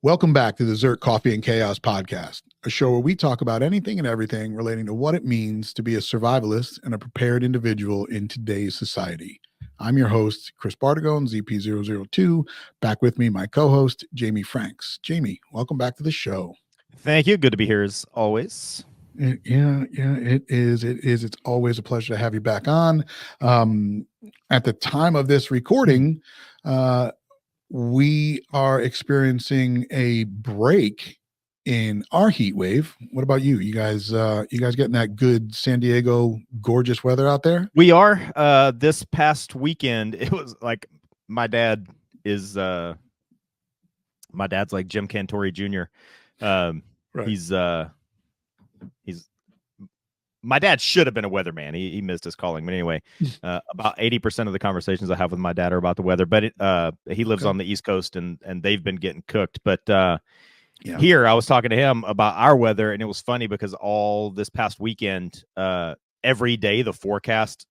Welcome back to the ZERT Coffee and Chaos podcast, a show where we talk about anything and everything relating to what it means to be a survivalist and a prepared individual in today's society. I'm your host, Chris Bartagone, ZP002. Back with me, my co-host, Jamie Franks. Jamie, welcome back to the show. Thank you. Good to be here as always. Yeah, it is. It's always a pleasure to have you back on. At the time of this recording, we are experiencing a break in our heat wave. What about you? You guys getting that good San Diego gorgeous weather out there? We are. This past weekend, it was like my dad's like Jim Cantori Jr. Right. He's my dad should have been a weatherman. He missed his calling, but anyway, about 80% of the conversations I have with my dad are about the weather. But he lives on the East Coast, and they've been getting cooked. But here, I was talking to him about our weather, and it was funny because all this past weekend, every day the forecast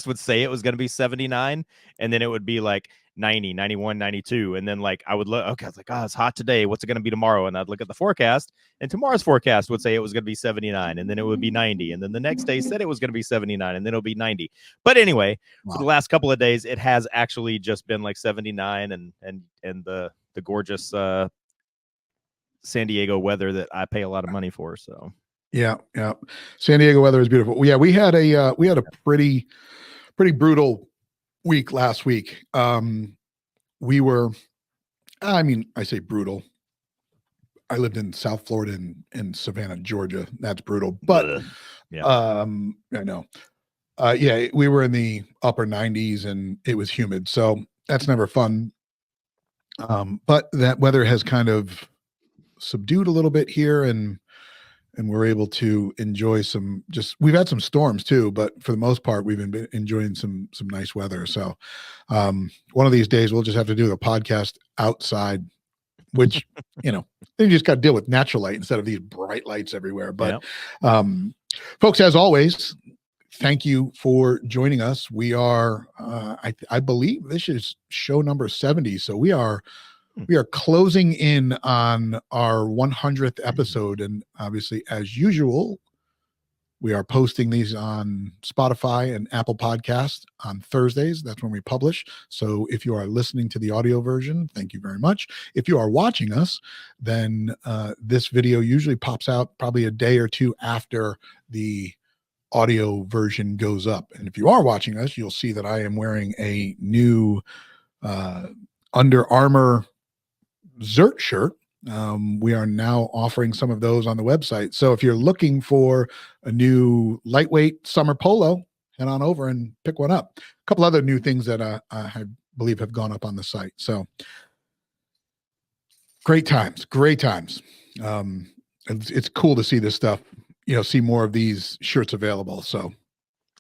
would say it was going to be 79, and then it would be like 90, 91, 92. And then like I would look, okay, I was like, oh, it's hot today. What's it going to be tomorrow? And I'd look at the forecast, and tomorrow's forecast would say it was going to be 79, and then it would be 90. And then the next day said it was going to be 79, and then it'll be 90. But anyway, for the last couple of days, it has actually just been like 79 and the gorgeous San Diego weather that I pay a lot of money for. So yeah. San Diego weather is beautiful. Yeah, we had a pretty brutal week last week. We were, I say brutal. I lived in South Florida and Savannah, Georgia. That's brutal. But I know. We were in the upper 90s and it was humid. So that's never fun. But that weather has kind of subdued a little bit here, and we're able to enjoy we've had some storms too, but for the most part we've been enjoying some nice weather. So one of these days we'll just have to do the podcast outside, which you just got to deal with natural light instead of these bright lights everywhere. But folks, as always, thank you for joining us. We are I believe this is show number 70, so we are closing in on our 100th episode. And obviously, as usual, we are posting these on Spotify and Apple Podcasts on Thursdays. That's when we publish. So if you are listening to the audio version, thank you very much. If you are watching us, then this video usually pops out probably a day or two after the audio version goes up. And if you are watching us, you'll see that I am wearing a new Under Armour ZERT shirt. We are now offering some of those on the website. So if you're looking for a new lightweight summer polo, head on over and pick one up. A couple other new things that I believe have gone up on the site. So great times. It's cool to see this stuff, see more of these shirts available. So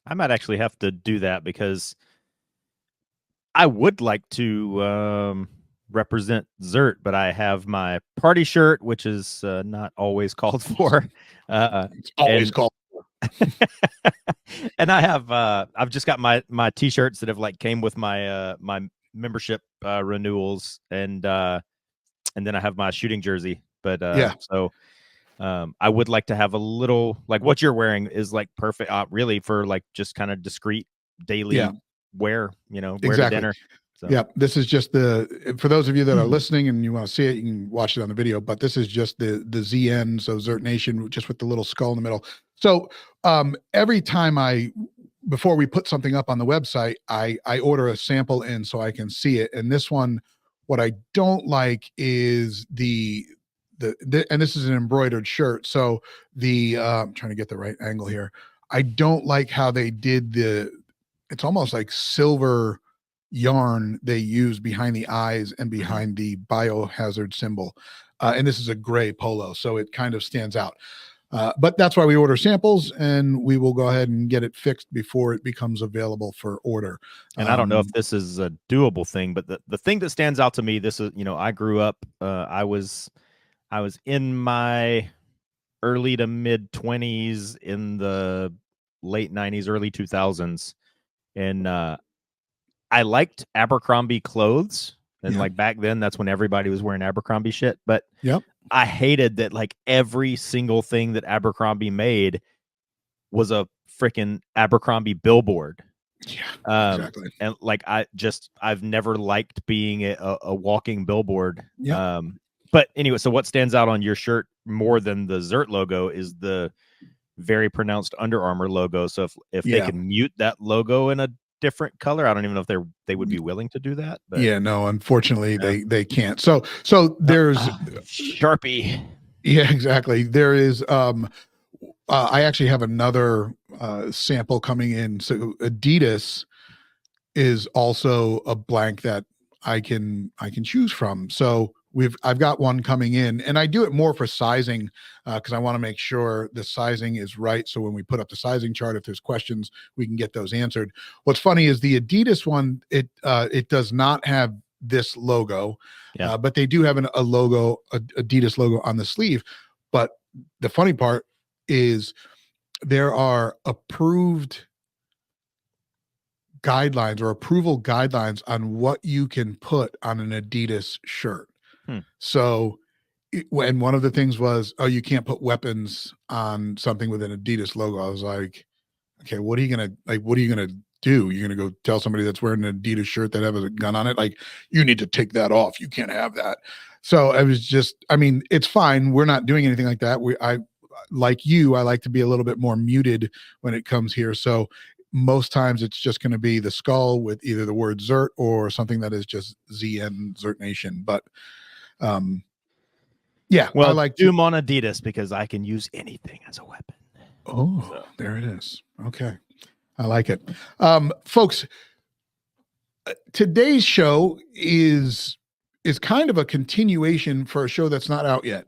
I might actually have to do that because I would like to represent ZERT, but I have my party shirt, which is not always called for. It's always called for. And I have I've just got my t-shirts that have like came with my my membership renewals, and then I have my shooting jersey. But so I would like to have a little, like what you're wearing is like perfect really for like just kind of discreet daily wear, wear to dinner. So. Yeah, this is just for those of you that are listening and you want to see it, you can watch it on the video, but this is just the ZN, so ZERT Nation, just with the little skull in the middle. So every time before we put something up on the website, I order a sample in so I can see it. And this one, what I don't like is and this is an embroidered shirt. So I'm trying to get the right angle here. I don't like how they did it's almost like silver yarn they use behind the eyes and behind the biohazard symbol. And this is a gray polo, so it kind of stands out. But that's why we order samples, and we will go ahead and get it fixed before it becomes available for order. And I don't know if this is a doable thing, but the thing that stands out to me, this is, I grew up, I was in my early to mid 20s in the late 90s, early 2000s. And I liked Abercrombie clothes. And Yeah. like back then, that's when everybody was wearing Abercrombie shit. But Yep. I hated that like every single thing that Abercrombie made was a freaking Abercrombie billboard. Yeah, exactly. And like I've never liked being a walking billboard. Yep. But anyway, so what stands out on your shirt more than the ZERT logo is the very pronounced Under Armour logo. So if they Yeah. can mute that logo in a different color, I don't even know if they would be willing to do that. But Yeah, no, unfortunately they can't. So there's Sharpie. yeah, exactly. There is I actually have another sample coming in. So Adidas is also a blank that I can choose from. So I've got one coming in, and I do it more for sizing because I want to make sure the sizing is right. So when we put up the sizing chart, if there's questions, we can get those answered. What's funny is the Adidas one, it does not have this logo, but they do have a logo, a Adidas logo on the sleeve. But the funny part is there are approved guidelines or approval guidelines on what you can put on an Adidas shirt. So, and one of the things was, oh, you can't put weapons on something with an Adidas logo. I was like, okay, what are you gonna do? You're gonna go tell somebody that's wearing an Adidas shirt that has a gun on it, like, you need to take that off. You can't have that. So I was just, I mean, it's fine. We're not doing anything like that. I like you, I like to be a little bit more muted when it comes here. So most times it's just going to be the skull with either the word ZERT or something that is just ZN ZERT Nation. But yeah, well, I like Doom on Adidas because I can use anything as a weapon. Oh, so there it is. Okay. I like it. Folks, today's show is kind of a continuation for a show that's not out yet.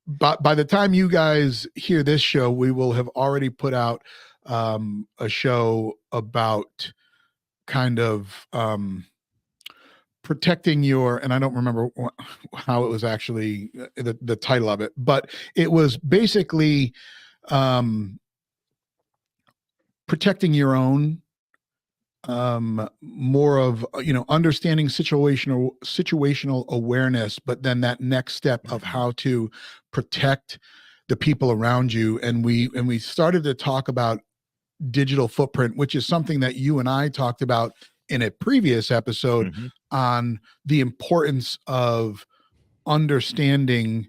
But by the time you guys hear this show, we will have already put out a show about kind of protecting your, and I don't remember how it was actually the title of it, but it was basically protecting your own, more of understanding situational awareness, but then that next step of how to protect the people around you. And we started to talk about digital footprint, which is something that you and I talked about in a previous episode on the importance of understanding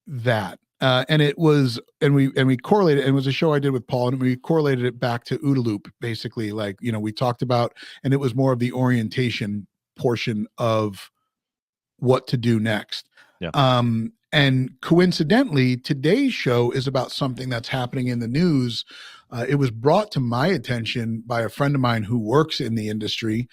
that. And it was, and we correlated, and it was a show I did with Paul, and we correlated it back to OODA loop, basically. Like, we talked about, and it was more of the orientation portion of what to do next. Yeah. And coincidentally, today's show is about something that's happening in the news. It was brought to my attention by a friend of mine who works in the industry,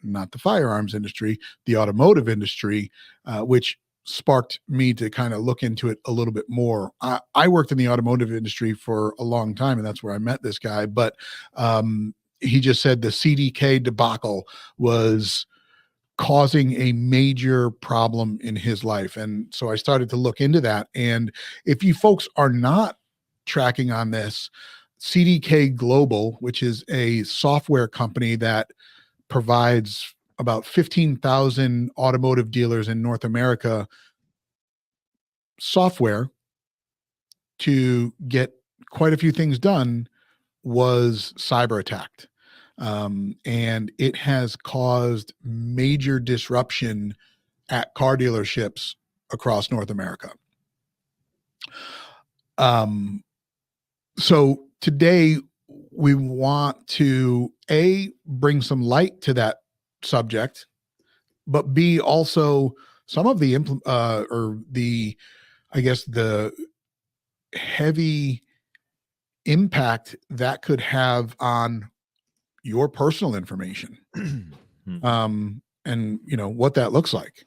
not the firearms industry, the automotive industry, which sparked me to kind of look into it a little bit more. I worked in the automotive industry for a long time, and that's where I met this guy. But he just said the CDK debacle was causing a major problem in his life. And so I started to look into that. And if you folks are not tracking on this, CDK Global, which is a software company that provides about 15,000 automotive dealers in North America software to get quite a few things done, was cyber attacked. And it has caused major disruption at car dealerships across North America. So today we want to bring some light to that subject, but B, also some of the I guess the heavy impact that could have on your personal information. And what that looks like.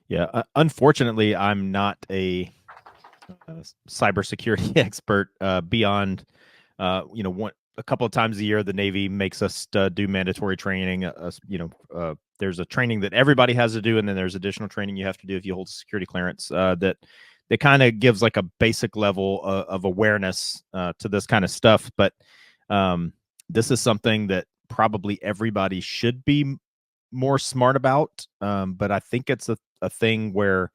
Yeah. Unfortunately, I'm not a cybersecurity expert beyond, a couple of times a year, the Navy makes us do mandatory training. There's a training that everybody has to do, and then there's additional training you have to do if you hold security clearance. That kind of gives like a basic level of awareness to this kind of stuff. But this is something that probably everybody should be more smart about. But I think it's a thing where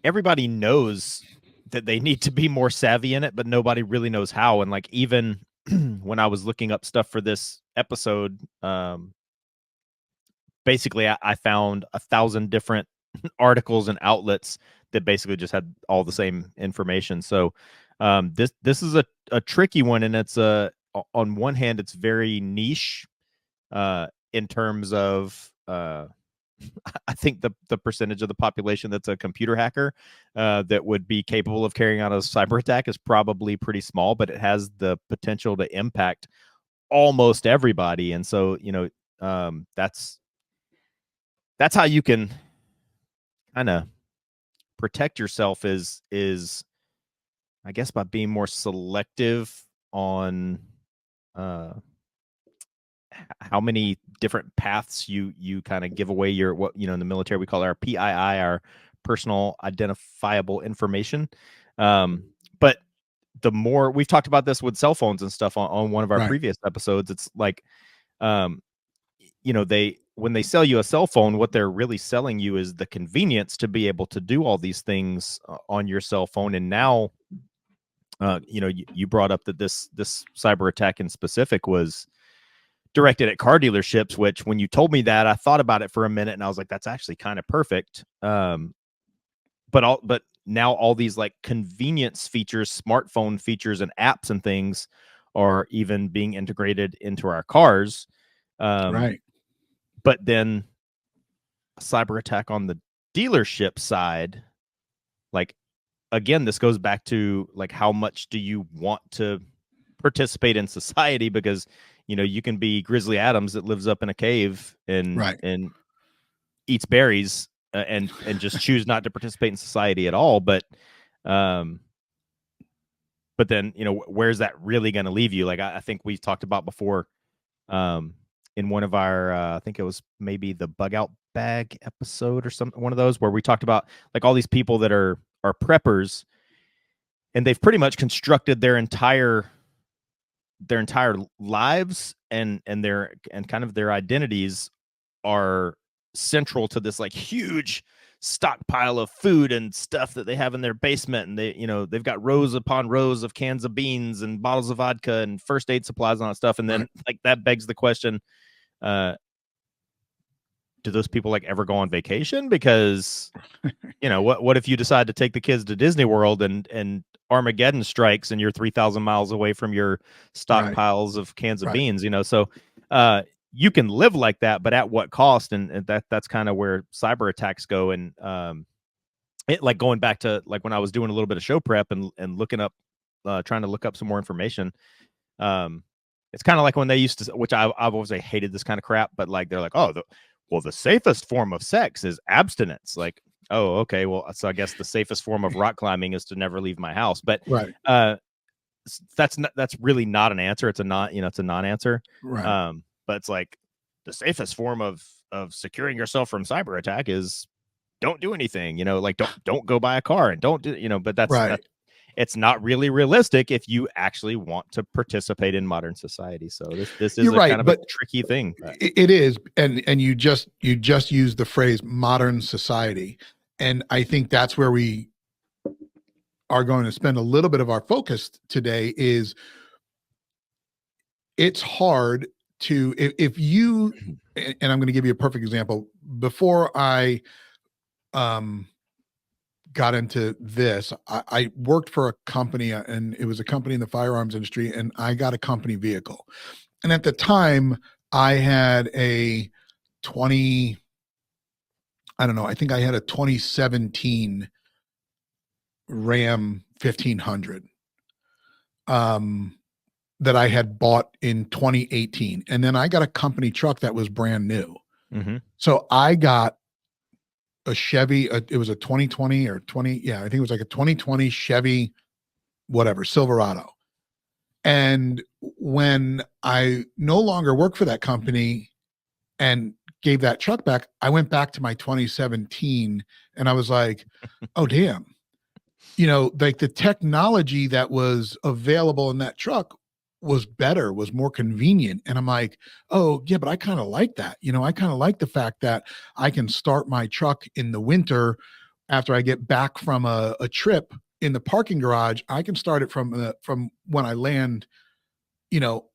everybody knows that they need to be more savvy in it, but nobody really knows how. And like, even when I was looking up stuff for this episode, basically I found 1,000 different articles and outlets that basically just had all the same information. So this is a tricky one, and it's on one hand it's very niche in terms of I think the percentage of the population that's a computer hacker that would be capable of carrying out a cyber attack is probably pretty small, but it has the potential to impact almost everybody. And so, that's how you can kind of protect yourself is I guess by being more selective on uh how many different paths you kind of give away your, what in the military we call our PII, our personal identifiable information. But the more we've talked about this with cell phones and stuff on one of our Right. previous episodes, it's like they, when they sell you a cell phone, what they're really selling you is the convenience to be able to do all these things on your cell phone. And now you brought up that this cyber attack in specific was directed at car dealerships, which when you told me that, I thought about it for a minute and I was like, that's actually kind of perfect. But now all these like convenience features, smartphone features and apps and things are even being integrated into our cars. Right. But then a cyber attack on the dealership side, like, again, this goes back to like, how much do you want to participate in society? Because you can be Grizzly Adams that lives up in a cave and Right. eats berries and just choose not to participate in society at all. But then where's that really going to leave you? Like, I think we've talked about before in one of our I think it was maybe the bug out bag episode or something, one of those where we talked about like all these people that are preppers, and they've pretty much constructed their entire lives and kind of their identities are central to this like huge stockpile of food and stuff that they have in their basement. And they've got rows upon rows of cans of beans and bottles of vodka and first aid supplies and all that stuff. And then Right. like that begs the question, do those people like ever go on vacation? Because what if you decide to take the kids to Disney World and Armageddon strikes and you're 3,000 miles away from your stockpiles of cans of beans? So you can live like that, but at what cost? And that's kind of where cyber attacks go. And it, like, going back to like when I was doing a little bit of show prep and looking up, trying to look up some more information. It's kind of like when they used to, which I've always hated this kind of crap, but like they're like, oh, the safest form of sex is abstinence. Like, oh, okay, well, so I guess the safest form of rock climbing is to never leave my house. But Right. That's really not an answer. It's a non-answer. Right. But it's like the safest form of securing yourself from cyber attack is don't do anything. Like don't go buy a car and don't do. But that's Right. it's not really realistic if you actually want to participate in modern society. So this is You're right, kind of a tricky thing. It is, and you just used the phrase modern society, and I think that's where we are going to spend a little bit of our focus today. Is it's hard to, if you, and I'm going to give you a perfect example. Before I got into this, I worked for a company, and it was a company in the firearms industry, and I got a company vehicle. And at the time, I had a 20, I don't know, I think I had a 2017 Ram 1500 that I had bought in 2018. And then I got a company truck that was brand new. Mm-hmm. So I got a Chevy, it was a 2020 or 20, yeah, I think it was like a 2020 Chevy, whatever, Silverado. And when I no longer worked for that company and gave that truck back, I went back to my 2017 and I was like, oh, damn. Like the technology that was available in that truck was better, was more convenient. And I'm like, oh, yeah, but I kind of like that. I kind of like the fact that I can start my truck in the winter after I get back from a trip in the parking garage. I can start it from when I land, you know,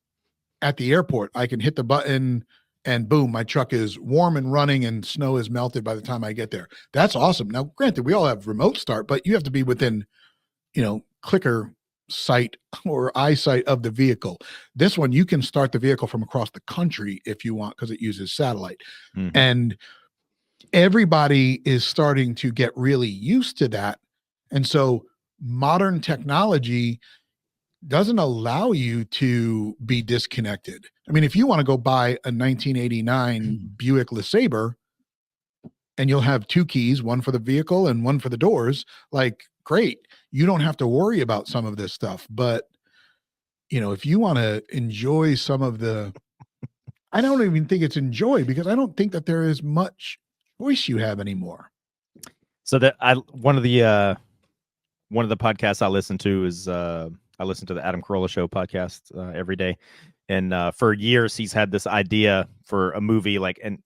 at the airport. I can hit the button and boom, my truck is warm and running and snow is melted by the time I get there. That's awesome. Now, granted, we all have remote start, but you have to be within, clicker sight or eyesight of the vehicle. This one, you can start the vehicle from across the country if you want, because it uses satellite. Mm-hmm. And everybody is starting to get really used to that. And so modern technology doesn't allow you to be disconnected. I mean, if you want to go buy a 1989 Buick LeSabre and you'll have two keys, one for the vehicle and one for the doors, like, great. You don't have to worry about some of this stuff. But, if you want to enjoy some of I don't even think it's enjoy, because I don't think that there is much choice you have anymore. So that one of the podcasts I listen to is I listen to the Adam Carolla Show podcast every day, and for years he's had this idea for a movie, and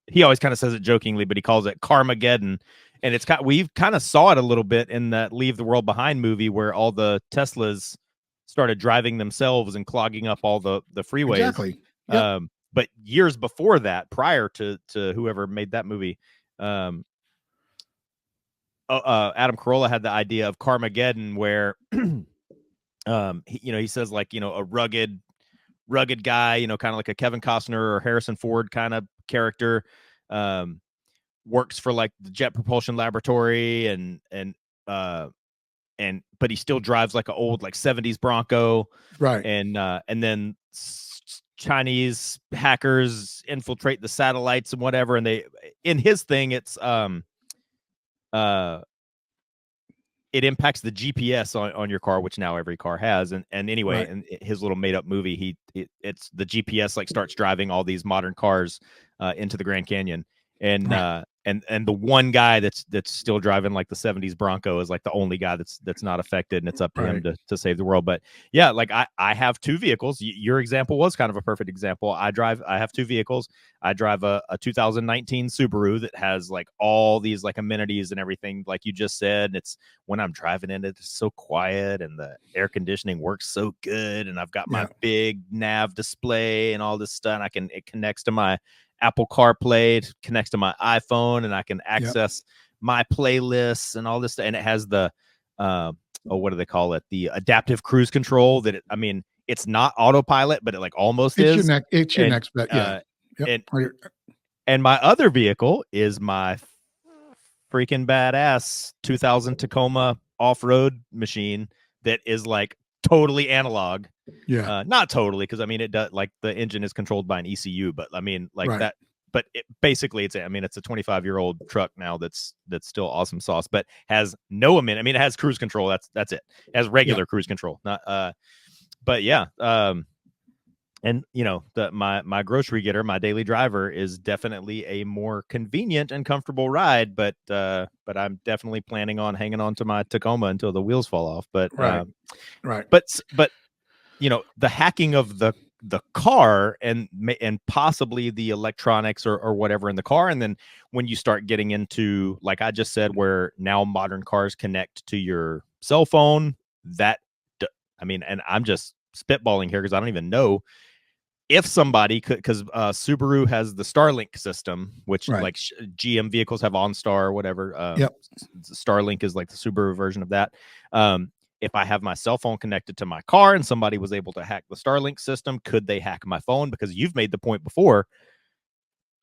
he always kind of says it jokingly, but he calls it Carmageddon, and we've kind of saw it a little bit in that Leave the World Behind movie, where all the Teslas started driving themselves and clogging up all the freeways. Exactly. Yep. But years before that, prior to whoever made that movie, Adam Carolla had the idea of Carmageddon, where he says, a rugged guy, kind of like a Kevin Costner or Harrison Ford kind of character, works for the Jet Propulsion Laboratory, but he still drives like an old 70s Bronco, right? And then Chinese hackers infiltrate the satellites and whatever, and in his thing, it's it impacts the GPS on your car, which now every car has. And anyway, right. in his little made up movie, it's the GPS starts driving all these modern cars into the Grand Canyon. And right. And the one guy that's still driving the 70s Bronco is the only guy that's not affected, and it's up to him to save the world. But yeah, I have two vehicles. Your example was kind of a perfect example. I have two vehicles. I drive a 2019 Subaru that has all these amenities and everything, like you just said. And it's, when I'm driving in, it's so quiet and the air conditioning works so good, and I've got my big nav display and all this stuff, and it connects to my Apple CarPlay, it connects to my iPhone, and I can access my playlists and all this stuff. And it has the what do they call it? The adaptive cruise control it's not autopilot, but it almost it's is. It's your next bet. Yeah. And my other vehicle is my freaking badass 2000 Tacoma off-road machine that is totally analog. Yeah. Not totally, because it does, the engine is controlled by an ECU, but right. that. But basically, it's a 25-year-old truck now that's still awesome sauce, but has no amenity. It has cruise control. That's it. It has regular cruise control. Not but yeah. And my grocery getter, my daily driver, is definitely a more convenient and comfortable ride. But I'm definitely planning on hanging on to my Tacoma until the wheels fall off. But right. But the hacking of the car and possibly the electronics or whatever in the car, and then when you start getting into, like I just said, where now modern cars connect to your cell phone, and I'm just spitballing here because I don't even know if somebody could, because Subaru has the Starlink system, which GM vehicles have OnStar or whatever. Starlink is the Subaru version of that. If I have my cell phone connected to my car and somebody was able to hack the Starlink system, could they hack my phone? Because you've made the point before,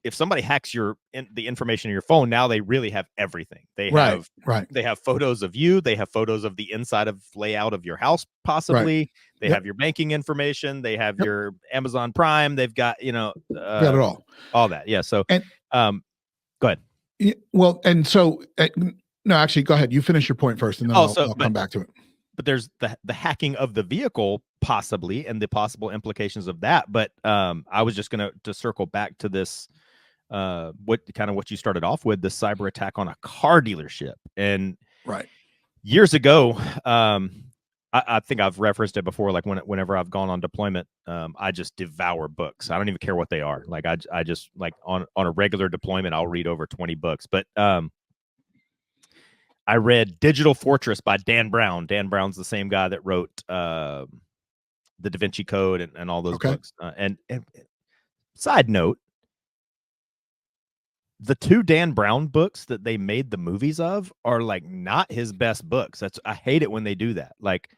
if somebody hacks the information in your phone, now they really have everything. They have photos of you. They have photos of the inside of layout of your house, possibly. They have your banking information. They have your Amazon Prime. They've got, got it all that. Yeah. So, and, go ahead. Well, and so, no, actually, go ahead. You finish your point first, and then I'll come back to it. But there's the hacking of the vehicle, possibly, and the possible implications of that. But I was just going to circle back to this, what you started off with, the cyber attack on a car dealership. And right, years ago, I think I've referenced it before. Like whenever I've gone on deployment, I just devour books. I don't even care what they are. Like I just like on a regular deployment, I'll read over 20 books. But I read Digital Fortress by Dan Brown. Dan Brown's the same guy that wrote the Da Vinci Code and all those Okay. books. And side note, the two Dan Brown books that they made the movies of are like not his best books. I hate it when they do that. Like,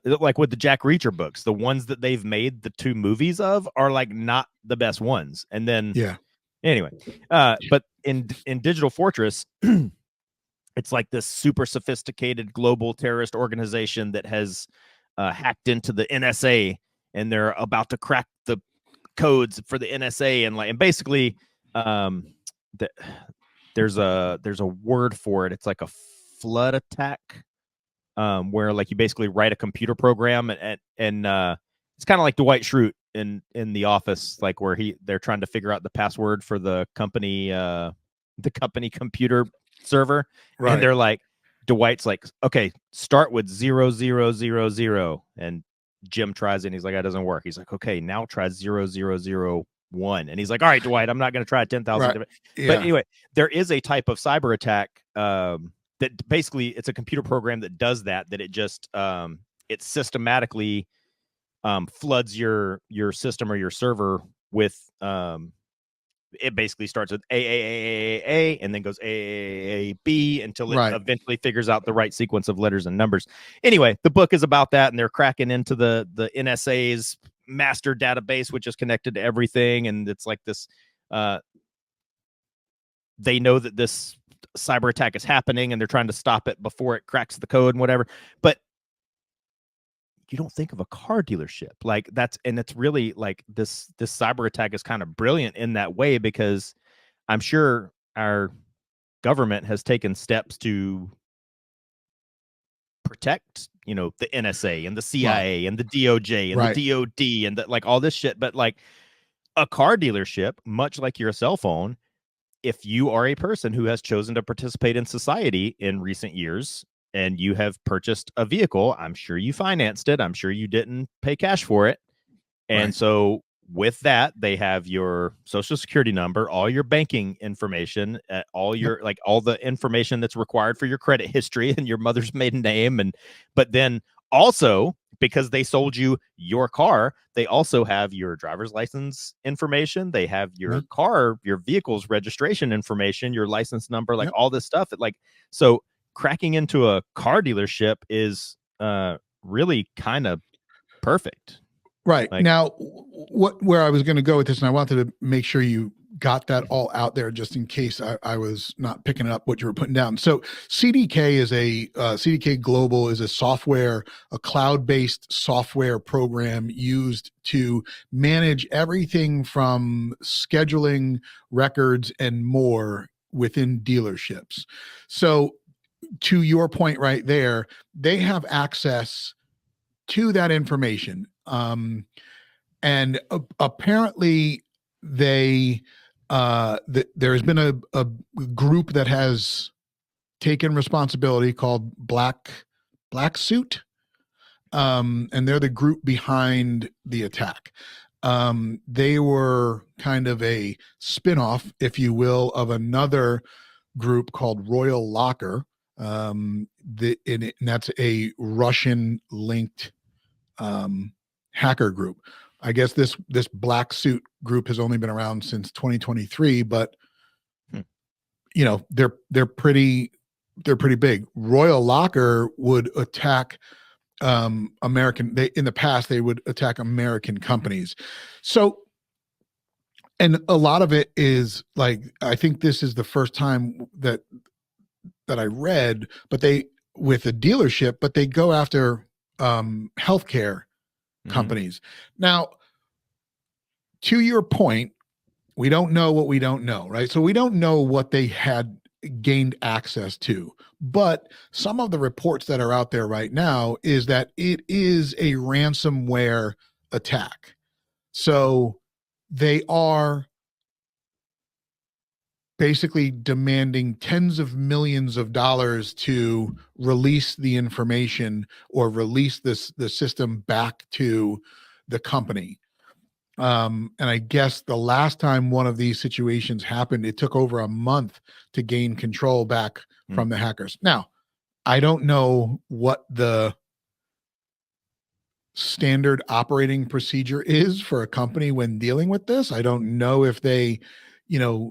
like with the Jack Reacher books, the ones that they've made the two movies of are like not the best ones. And then, anyway, but in Digital Fortress, it's like this super sophisticated global terrorist organization that has hacked into the NSA, and they're about to crack the codes for the NSA, and basically, there's a word for it. It's like a flood attack, where like you basically write a computer program, and it's kind of like Dwight Schrute in The Office, like where they're trying to figure out the password for the company computer server, and they're like, Dwight's like, okay, start with 0000, and Jim tries it, and he's like, that doesn't work. He's like, okay, now try 0001, and he's like, all right, Dwight, I'm not going to try 10,000 different. But anyway, there is a type of cyber attack that basically it's a computer program that does that it just it systematically floods your system or your server with it basically starts with A and then goes A until it eventually figures out the right sequence of letters and numbers. Anyway, the book is about that, and they're cracking into the NSA's master database, which is connected to everything, and it's like this. They know that this cyber attack is happening, and they're trying to stop it before it cracks the code and whatever. But you don't think of a car dealership like that's, and it's really like this cyber attack is kind of brilliant in that way, because I'm sure our government has taken steps to protect, the NSA and the CIA and the DOJ and the DOD and like all this shit. But like a car dealership, much like your cell phone, if you are a person who has chosen to participate in society in recent years, and you have purchased a vehicle, I'm sure you financed it. I'm sure you didn't pay cash for it. And so with that, they have your social security number, all your banking information, all your, like all the information that's required for your credit history and your mother's maiden name. But then also, because they sold you your car, they also have your driver's license information. They have your car, your vehicle's registration information, your license number, like all this stuff. So cracking into a car dealership is really kind of perfect. Right. Now, where I was going to go with this, and I wanted to make sure you got that all out there just in case I was not picking up what you were putting down. So CDK CDK Global is a cloud-based software program used to manage everything from scheduling, records, and more within dealerships. So to your point right there, they have access to that information. And apparently there's been a group that has taken responsibility called Black Suit. And they're the group behind the attack. They were kind of a spinoff, if you will, of another group called Royal Locker. And that's a Russian linked hacker group. I guess this Black Suit group has only been around since 2023, but they're pretty big. Royal Locker would attack in the past they would attack American companies. So, and a lot of it is like, I think this is the first time that I read, but with a dealership, but they go after healthcare companies. Now, to your point, we don't know what we don't know, right? So we don't know what they had gained access to, but some of the reports that are out there right now is that it is a ransomware attack. So they are basically demanding tens of millions of dollars to release the information or release the system back to the company. And I guess the last time one of these situations happened, it took over a month to gain control back from the hackers. Now, I don't know what the standard operating procedure is for a company when dealing with this. I don't know if they,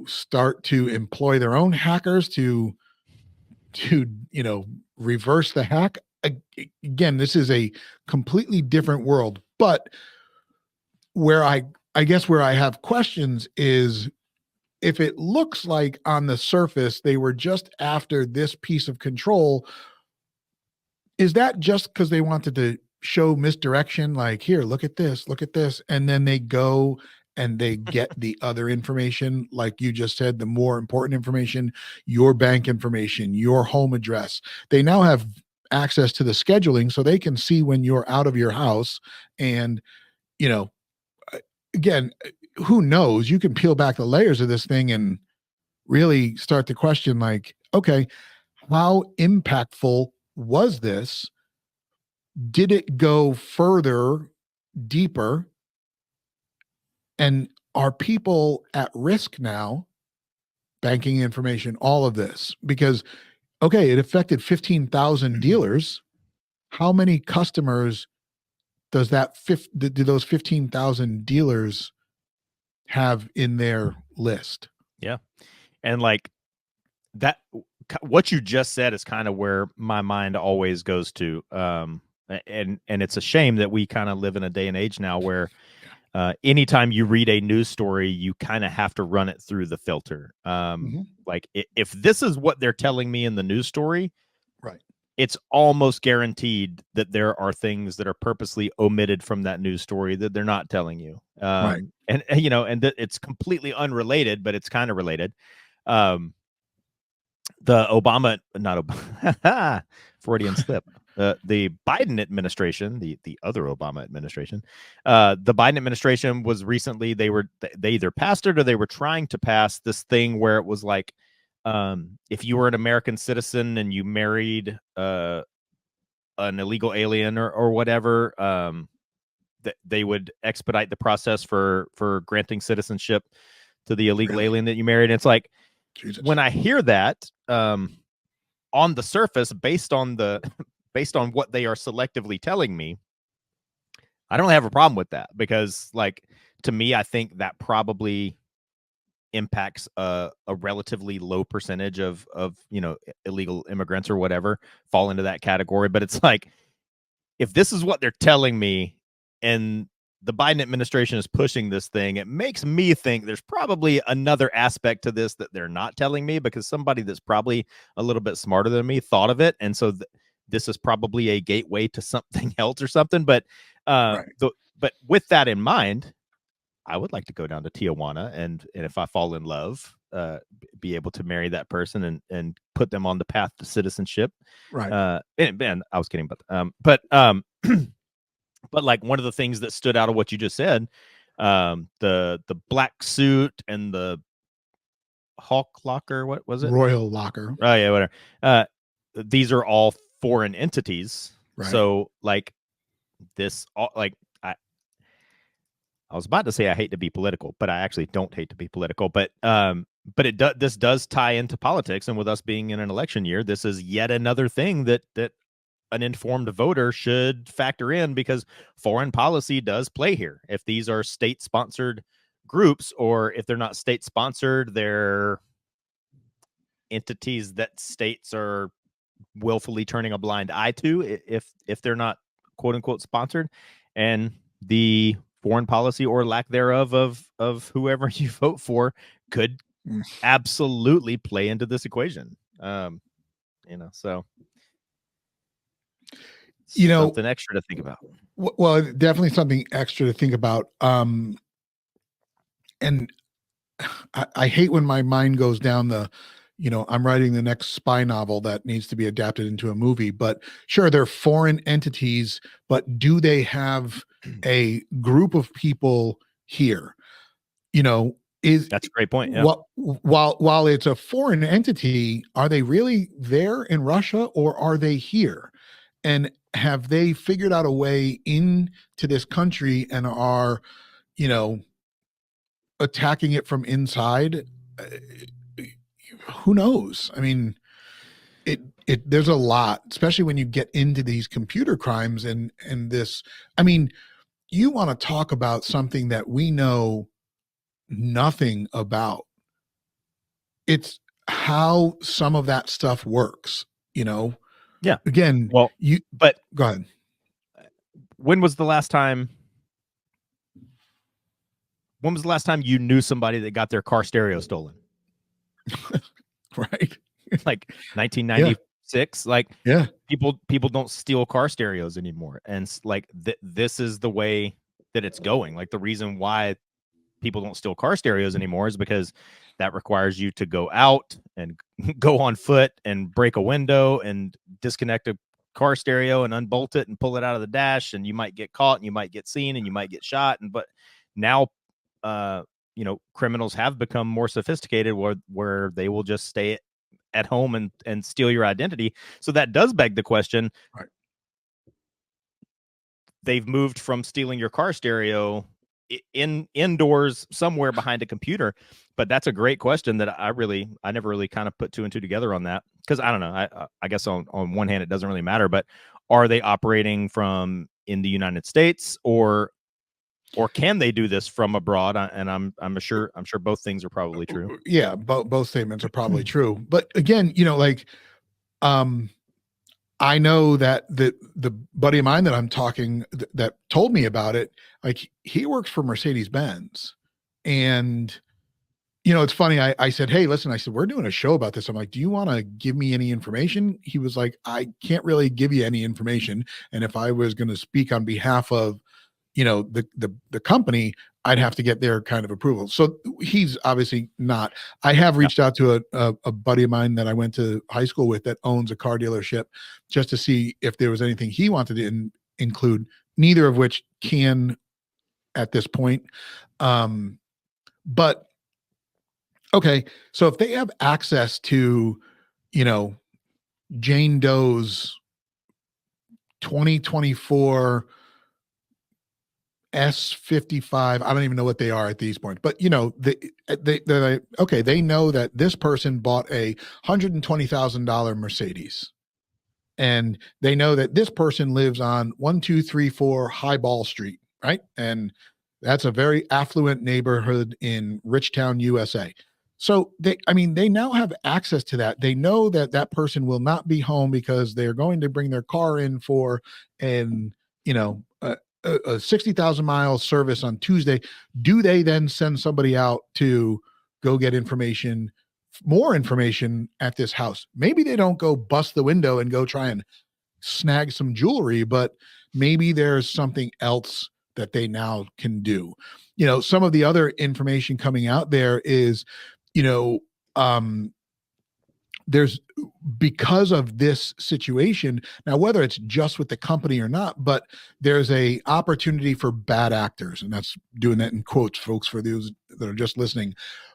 start to employ their own hackers to reverse the hack. Again, this is a completely different world, but where I guess where I have questions is if it looks like on the surface they were just after this piece of control, is that just because they wanted to show misdirection? Like, here, look at this, and then they go and they get the other information, like you just said, the more important information, your bank information, your home address. They now have access to the scheduling so they can see when you're out of your house. And, again, who knows? You can peel back the layers of this thing and really start to question, like, okay, how impactful was this? Did it go further, deeper? And are people at risk now? Banking information, all of this, because, okay, it affected 15,000 dealers. How many customers does that do those 15,000 dealers have in their list? Yeah. And like that, what you just said is kind of where my mind always goes to. And it's a shame that we kind of live in a day and age now where anytime you read a news story, you kind of have to run it through the filter. Like if this is what they're telling me in the news story, right, it's almost guaranteed that there are things that are purposely omitted from that news story that they're not telling you. Right. And it's completely unrelated, but it's kind of related. The Obama, not Obama, Freudian slip. The Biden administration, the other Obama administration, the Biden administration was recently, they either passed it or they were trying to pass this thing where it was like, if you were an American citizen and you married an illegal alien or whatever, they would expedite the process for granting citizenship to the illegal alien that you married. And it's like, Jesus. When I hear that, on the surface, based on what they are selectively telling me, I don't have a problem with that, because, like, to me, I think that probably impacts a relatively low percentage of illegal immigrants or whatever fall into that category. But it's like, if this is what they're telling me and the Biden administration is pushing this thing, it makes me think there's probably another aspect to this that they're not telling me, because somebody that's probably a little bit smarter than me thought of it. And so this is probably a gateway to something else or something. But right. But with that in mind, I would like to go down to Tijuana and if I fall in love, be able to marry that person and put them on the path to citizenship. Right. And I was kidding, but but like, one of the things that stood out of what you just said, the black suit and the Hawk locker, what was it? Royal locker. Oh yeah, whatever. These are all foreign entities. Right. So like this, like I was about to say I hate to be political, but I actually don't hate to be political. But this does tie into politics, and with us being in an election year, this is yet another thing that an informed voter should factor in, because foreign policy does play here. If these are state-sponsored groups, or if they're not state-sponsored, they're entities that states are willfully turning a blind eye to, if they're not quote-unquote sponsored. And the foreign policy or lack thereof of whoever you vote for could absolutely play into this equation. So something extra to think about. Well, definitely something extra to think about. And I hate when my mind goes down I'm writing the next spy novel that needs to be adapted into a movie. But sure, they're foreign entities, but do they have a group of people here? That's a great point. Yeah. While it's a foreign entity, are they really there in Russia or are they here? And have they figured out a way into this country and are, you know, attacking it from inside? Who knows? I mean, there's a lot, especially when you get into these computer crimes and this. I mean, you want to talk about something that we know nothing about. It's how some of that stuff works, you know. Yeah. Again, Well, but go ahead. When was the last time you knew somebody that got their car stereo stolen? Right. Like 1996. Yeah. Like, yeah, people don't steal car stereos anymore, and like this is the way that it's going. Like, the reason why people don't steal car stereos anymore is because that requires you to go out and go on foot and break a window and disconnect a car stereo and unbolt it and pull it out of the dash, and you might get caught and you might get seen and you might get shot. And but now criminals have become more sophisticated where they will just stay at home and steal your identity. So that does beg the question. Right. They've moved from stealing your car stereo indoors somewhere behind a computer. But that's a great question that I never really kind of put two and two together on that, because I don't know. I guess on one hand it doesn't really matter, but are they operating from in the United States, or can they do this from abroad? And I'm sure both things are probably true. Yeah, both statements are probably true. But again, you know, like I know that the buddy of mine that I'm talking that told me about it, like he works for Mercedes-Benz. And you know, it's funny. I said, hey, listen, I said, we're doing a show about this. I'm like, do you want to give me any information? He was like, I can't really give you any information. And if I was going to speak on behalf of, you know, the company, I'd have to get their kind of approval. So he's obviously not. I have reached out to a buddy of mine that I went to high school with that owns a car dealership, just to see if there was anything he wanted to include, neither of which can at this point. But okay, so if they have access to, you know, Jane Doe's 2024 S55, I don't even know what they are at these points, but you know, they're like, okay, they know that this person bought a $120,000 Mercedes, and they know that this person lives on 1234 Highball Street, right? And that's a very affluent neighborhood in Richtown, USA. So they now have access to that. They know that that person will not be home because they're going to bring their car in for an, you know, a 60,000 mile service on Tuesday. Do they then send somebody out to go get more information at this house? Maybe they don't go bust the window and go try and snag some jewelry, but maybe there's something else that they now can do. You know, some of the other information coming out there is, you know, there's, because of this situation now, whether it's just with the company or not, but there's a opportunity for bad actors, and that's doing that in quotes, folks, for those that are just listening.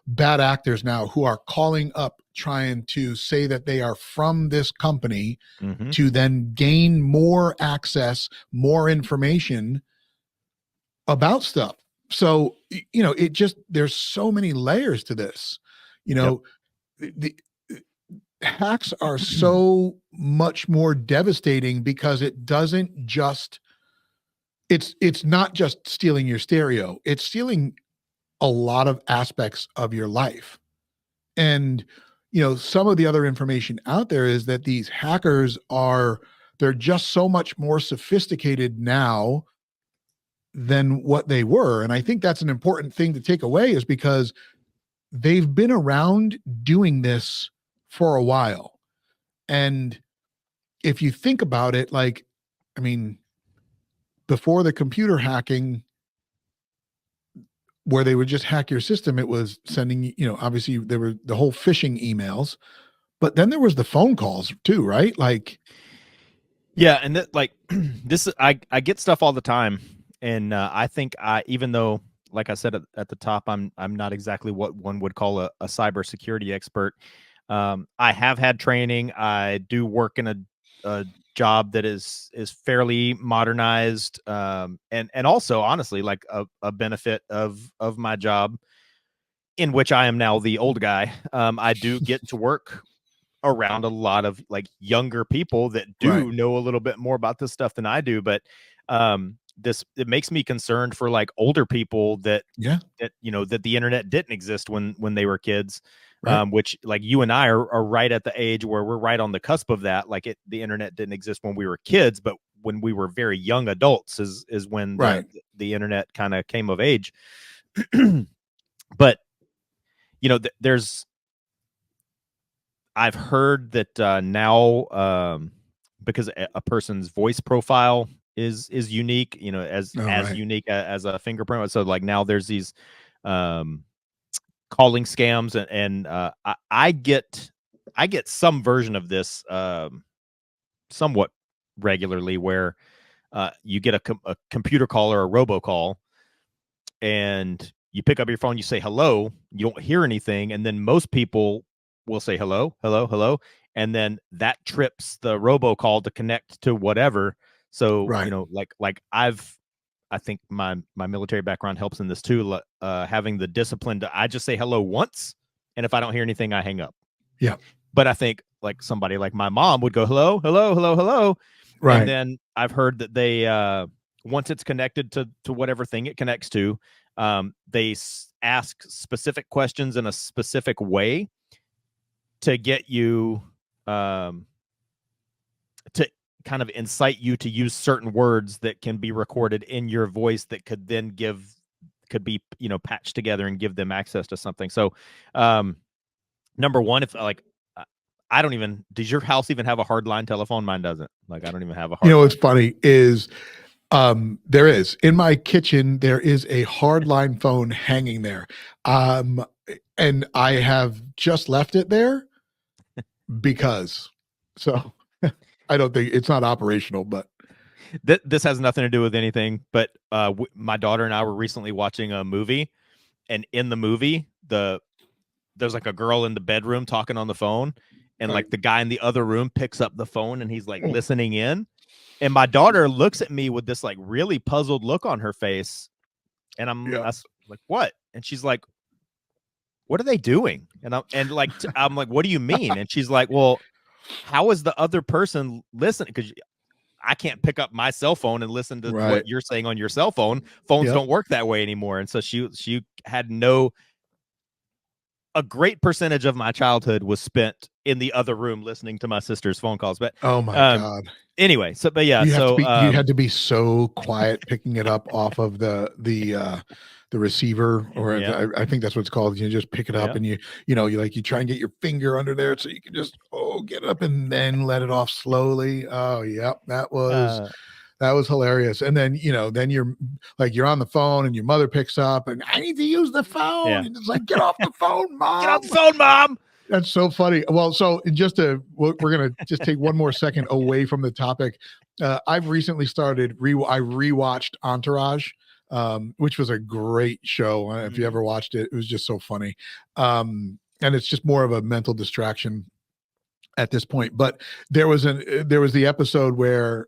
Bad actors now who are calling up trying to say that they are from this company to then gain more access, more information about stuff. So, you know, there's so many layers to this, you know. The hacks are so much more devastating because it doesn't just, it's not just stealing your stereo, it's stealing a lot of aspects of your life. And you know, some of the other information out there is that these hackers they're just so much more sophisticated now than what they were. And I think that's an important thing to take away, is because they've been around doing this for a while. And if you think about it, like, I mean, before the computer hacking, where they would just hack your system, it was sending, you know, obviously there were the whole phishing emails, but then there was the phone calls too, right? Like, yeah, and that, like, this, I get stuff all the time, and I think even though like I said at the top, I'm not exactly what one would call a cybersecurity expert. I have had training. I do work in a job that is fairly modernized, and also honestly, like a benefit of my job, in which I am now the old guy. I do get to work around a lot of like younger people that Right. do know a little bit more about this stuff than I do, but this it makes me concerned for like older people that Yeah. that the internet didn't exist when they were kids, Right. which like you and I are right at the age where we're right on the cusp of that. Like the internet didn't exist when we were kids, but when we were very young adults is when Right. the internet kind of came of age. But there's I've heard that now, because a person's voice profile is unique, All as right. unique as a fingerprint. So like now there's these um, calling scams, and I get some version of this somewhat regularly, where you get a computer call or a robocall, and you pick up your phone, you say hello, you don't hear anything, and then most people will say hello, hello, hello, and then that trips the robocall to connect to whatever. So Right. like I think my military background helps in this too. Having the discipline to I just say hello once, and if I don't hear anything, I hang up. Yeah. But I think like somebody like my mom would go hello, hello, hello, hello, and Right. then I've heard that they once it's connected to whatever thing it connects to, they ask specific questions in a specific way to get you to kind of incite you to use certain words that can be recorded in your voice that could be patched together and give them access to something. So number one, if like I don't even, does your house even have a hardline telephone? Mine doesn't. Like I don't even have a What's hardline. funny is there is in my kitchen, there is a hardline phone hanging there. Um, and I have just left it there because so I don't think it's not operational, but This has nothing to do with anything, but my daughter and I were recently watching a movie, and in the movie, there's like a girl in the bedroom talking on the phone, and right. like the guy in the other room picks up the phone and he's like listening in, and my daughter looks at me with this like really puzzled look on her face, and Yeah. like, what? And she's like, what are they doing? And I'm like, what do you mean? And she's like, well, how is the other person listening? Because I can't pick up my cell phone and listen to Right. what you're saying on your cell phone. Phones Yep. don't work that way anymore. And so she had a great percentage of my childhood was spent in the other room listening to my sister's phone calls. But Oh my um, God. anyway, but yeah, so You had to be so quiet picking it up off of the receiver, or yeah, I think that's what it's called. You just pick it up yeah. and you try and get your finger under there so you can just get it up and then let it off slowly. Oh yep, Uh, that was hilarious. And then then you're on the phone and your mother picks up and I need to use the phone yeah. and it's like get off the phone, Get off the mom. phone, mom. That's so funny. Well, so we're going to just take one more second away from the topic. I've recently I rewatched Entourage, which was a great show. If you ever watched it, it was just so funny. And it's just more of a mental distraction at this point. But there was the episode where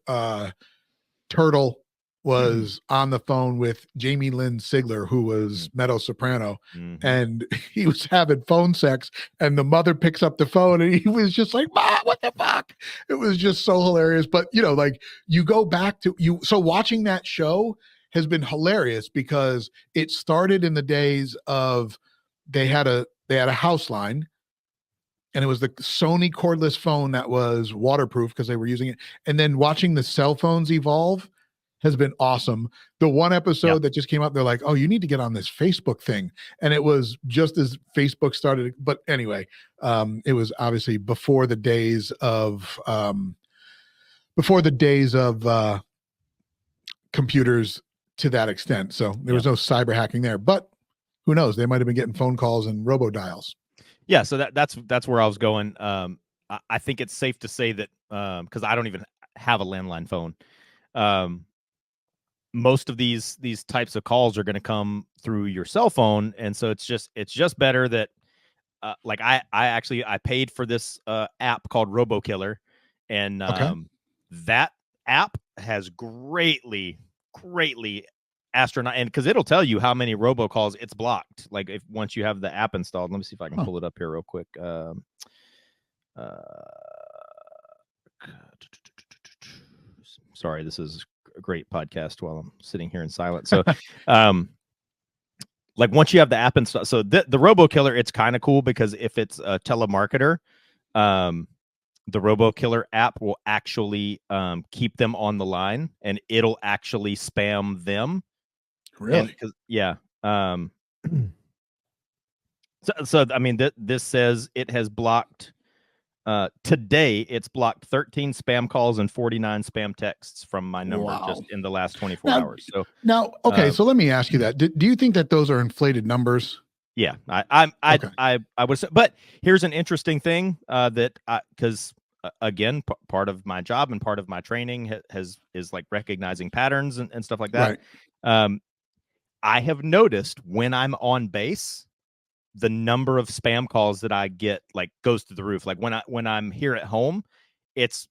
Turtle was on the phone with Jamie Lynn Sigler, who was Meadow Soprano, Mm-hmm. and he was having phone sex, and the mother picks up the phone, and he was just like, "Mom, what the fuck?" It was just so hilarious. But like you go back to you, so watching that show has been hilarious because it started in the days of they had a house line, and it was the Sony cordless phone that was waterproof because they were using it. And then watching the cell phones evolve has been awesome. The one Yeah. episode that just came out, they're like, "Oh, you need to get on this Facebook thing," and it was just as Facebook started. But anyway, it was obviously before the days of computers to that extent. So there Yeah. was no cyber hacking there. But who knows? They might have been getting phone calls and robo dials. Yeah, so that's where I was going. I think it's safe to say that because I don't even have a landline phone. Um, most of these types of calls are going to come through your cell phone, and so it's just better that like I paid for this app called RoboKiller, and Okay. that app has greatly astronaut, and because it'll tell you how many robocalls it's blocked. Like if once you have the app installed, let me see if I can pull it up here real quick. Sorry, this is a great podcast while I'm sitting here in silence. So, like once you have the app installed, so the RoboKiller, it's kind of cool because if it's a telemarketer, the RoboKiller app will actually keep them on the line, and it'll actually spam them. Really? Yeah. So I mean, this says it has blocked. Today, it's blocked 13 spam calls and 49 spam texts from my number just in the last 24 hours. So okay. So let me ask you that. Do you think that those are inflated numbers? Yeah, I would say, but here's an interesting thing that because again, part of my job and part of my training is like recognizing patterns and stuff like that. Right. I have noticed when I'm on base, the number of spam calls that I get like goes through the roof. Like when I'm here at home, it's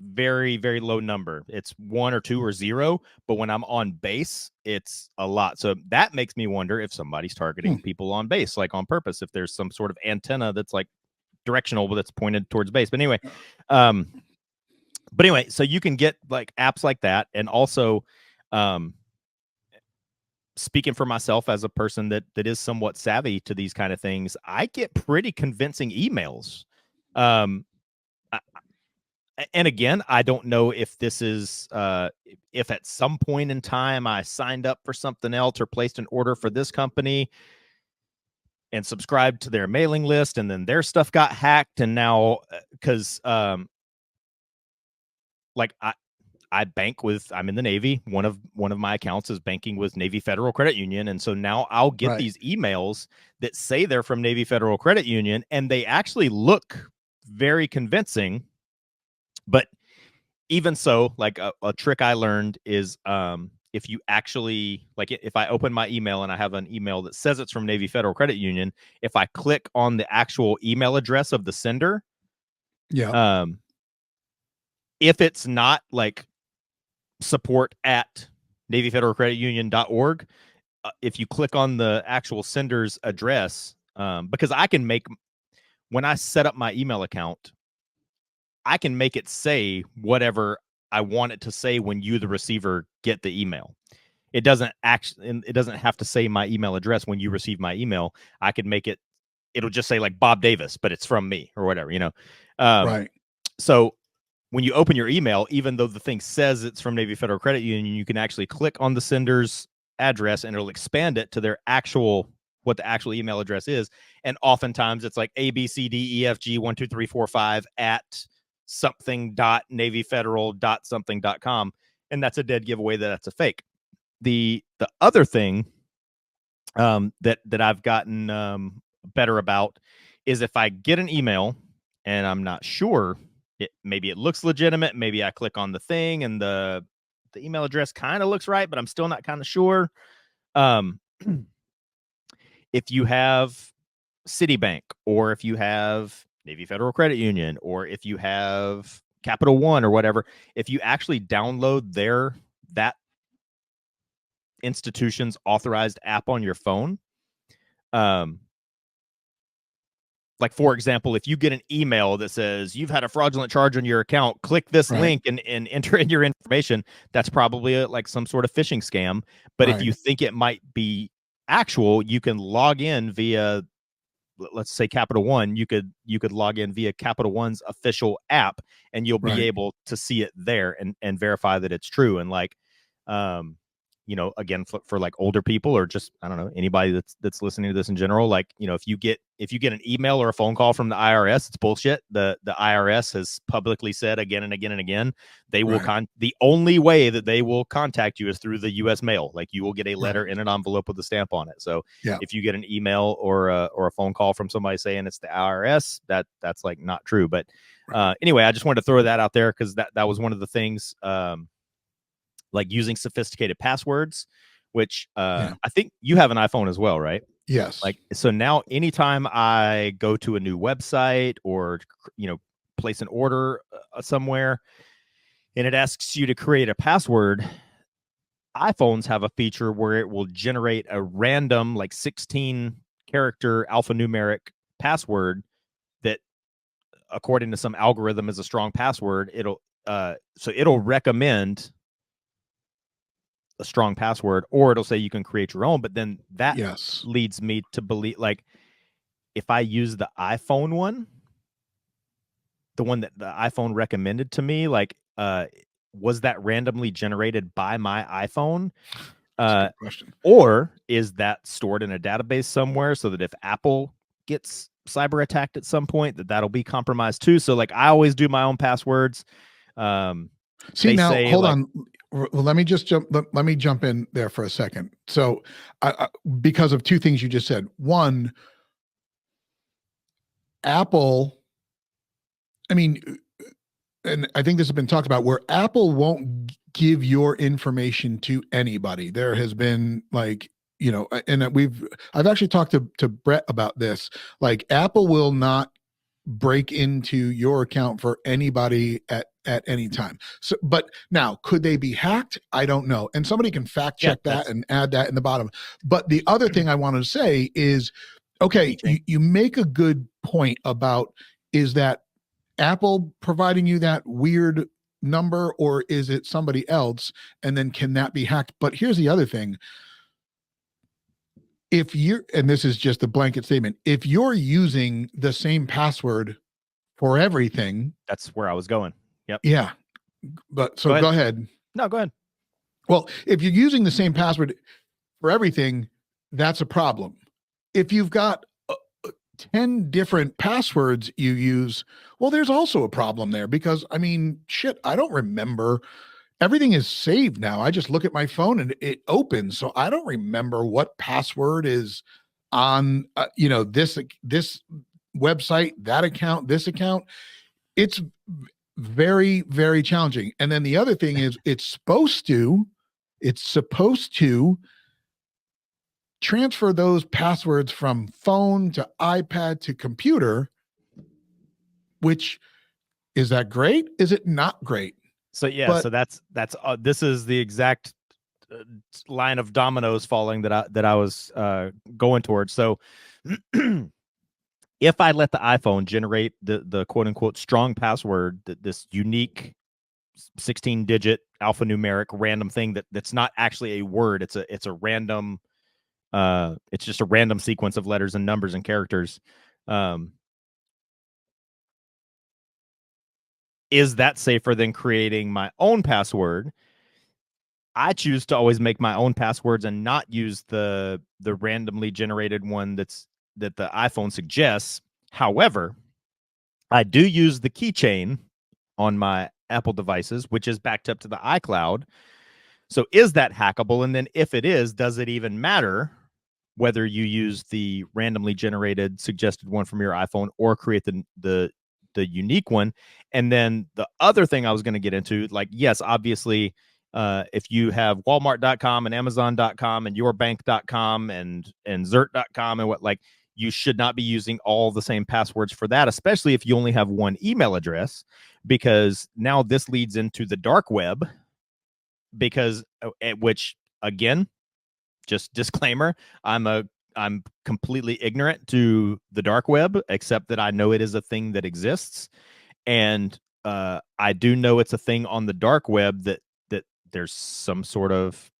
very, very low number. It's 1 or 2 or 0, but when I'm on base, it's a lot. So that makes me wonder if somebody's targeting people on base, like on purpose, if there's some sort of antenna that's like directional, but that's pointed towards base. But anyway, so you can get like apps like that. And also, speaking for myself as a person that is somewhat savvy to these kind of things, I get pretty convincing emails. And again, I don't know if this is if at some point in time I signed up for something else or placed an order for this company and subscribed to their mailing list, and then their stuff got hacked, and now because like I bank with, I'm in the Navy. One of my accounts is banking with Navy Federal Credit Union. And so now I'll get these emails that say they're from Navy Federal Credit Union, and they actually look very convincing. But even so, like a trick I learned is if you actually, like if I open my email and I have an email that says it's from Navy Federal Credit Union, if I click on the actual email address of the sender, if it's not like support at NavyFederalCreditUnion.org, if you click on the actual sender's address, because I can make, when I set up my email account, I can make it say whatever I want it to say when you, the receiver, get the email. It doesn't have to say my email address when you receive my email. I could make it, it'll just say like Bob Davis, but it's from me or whatever, Right. So when you open your email, even though the thing says it's from Navy Federal Credit Union, you can actually click on the sender's address and it'll expand it to their actual, what the actual email address is. And oftentimes it's like ABCDEFG12345 at something.navyfederal.something.com. And that's a dead giveaway that that's a fake. The other thing that I've gotten better about is if I get an email and I'm not sure, maybe it looks legitimate, maybe I click on the thing and the email address kind of looks right, but I'm still not kind of sure. If you have Citibank, or if you have Navy Federal Credit Union, or if you have Capital One or whatever, if you actually download that institution's authorized app on your phone, like for example, if you get an email that says you've had a fraudulent charge on your account, click this link and enter in your information, that's probably like some sort of phishing scam. But if you think it might be actual, you can log in via, let's say Capital One. You could log in via Capital One's official app, and you'll be able to see it there and verify that it's true. And like, again, for like older people, or just, I don't know, anybody that's listening to this in general, like, if you get an email or a phone call from the IRS, it's bullshit. The IRS has publicly said again and again and again, they will the only way that they will contact you is through the U.S. mail. Like, you will get a letter in an envelope with a stamp on it. So if you get an email or a phone call from somebody saying it's the IRS, that's like not true. But anyway, I just wanted to throw that out there because that was one of the things like using sophisticated passwords, which Yeah. I think you have an iPhone as well, right? Yes. Like, so now anytime I go to a new website or, place an order somewhere and it asks you to create a password, iPhones have a feature where it will generate a random, like 16 character alphanumeric password that, according to some algorithm, is a strong password. It'll recommend a strong password, or it'll say you can create your own. But then that Yes. leads me to believe, like, if I use the iPhone one, the one that the iPhone recommended to me, like, was that randomly generated by my iPhone? That's a good question. Or is that stored in a database somewhere so that if Apple gets cyber attacked at some point, that'll be compromised too? So, like, I always do my own passwords. See, They now say, hold like, on. Well, let me just jump. Let me jump in there for a second. So, because of two things you just said. One, Apple. I mean, and I think this has been talked about, where Apple won't give your information to anybody. There has been, like, and I've actually talked to Brett about this. Like, Apple will not break into your account for anybody at any time. So, but now, could they be hacked? I don't know. And somebody can fact check that and add that in the bottom. But the other thing I wanted to say is, okay, you make a good point about, is that Apple providing you that weird number, or is it somebody else? And then can that be hacked? But here's the other thing. If you're, and this is just a blanket statement, if you're using the same password for everything. That's where I was going. Yep. Yeah. But so go ahead. No, go ahead. Well, if you're using the same password for everything, that's a problem. If you've got 10 different passwords you use, well, there's also a problem there, because I mean, shit, I don't remember. Everything is saved now. I just look at my phone and it opens. So I don't remember what password is on, this website, that account, this account. It's very, very challenging. And then the other thing is, it's supposed to transfer those passwords from phone to iPad to computer, which, is that great? Is it not great? So yeah, so that's this is the exact line of dominoes falling that I was going towards. So if I let the iPhone generate the quote unquote strong password, this unique 16-digit alphanumeric random thing that's not actually a word, it's a random, it's just a random sequence of letters and numbers and characters. Is that safer than creating my own password? I choose to always make my own passwords and not use the randomly generated one that the iPhone suggests. However, I do use the keychain on my Apple devices, which is backed up to the iCloud. So is that hackable? And then if it is, does it even matter whether you use the randomly generated suggested one from your iPhone or create the unique one? And then the other thing I was going to get into, like, yes, obviously, if you have Walmart.com and Amazon.com and yourbank.com and ZERT.com and what, like, you should not be using all the same passwords for that, especially if you only have one email address, because now this leads into the dark web. Because which, again, just disclaimer, I'm completely ignorant to the dark web, except that I know it is a thing that exists. And I do know it's a thing on the dark web that there's some sort of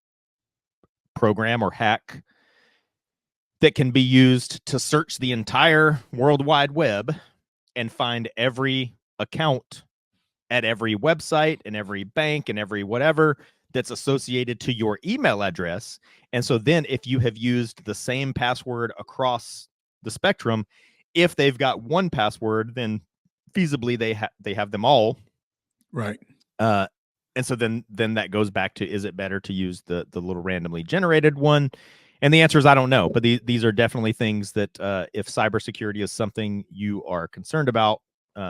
program or hack that can be used to search the entire World Wide Web and find every account at every website and every bank and every whatever that's associated to your email address. And so then if you have used the same password across the spectrum, if they've got one password, then feasibly they have them all. Right. And so then that goes back to, is it better to use the little randomly generated one? And the answer is, I don't know. But these are definitely things that if cybersecurity is something you are concerned about,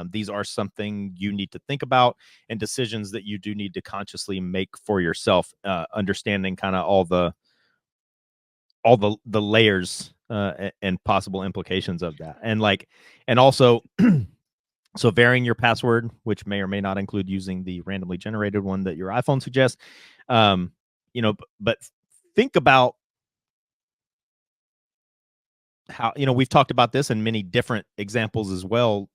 these are something you need to think about, and decisions that you do need to consciously make for yourself, understanding kind of all the layers and possible implications of that. And also so varying your password, which may or may not include using the randomly generated one that your iPhone suggests. But think about how, we've talked about this in many different examples as well.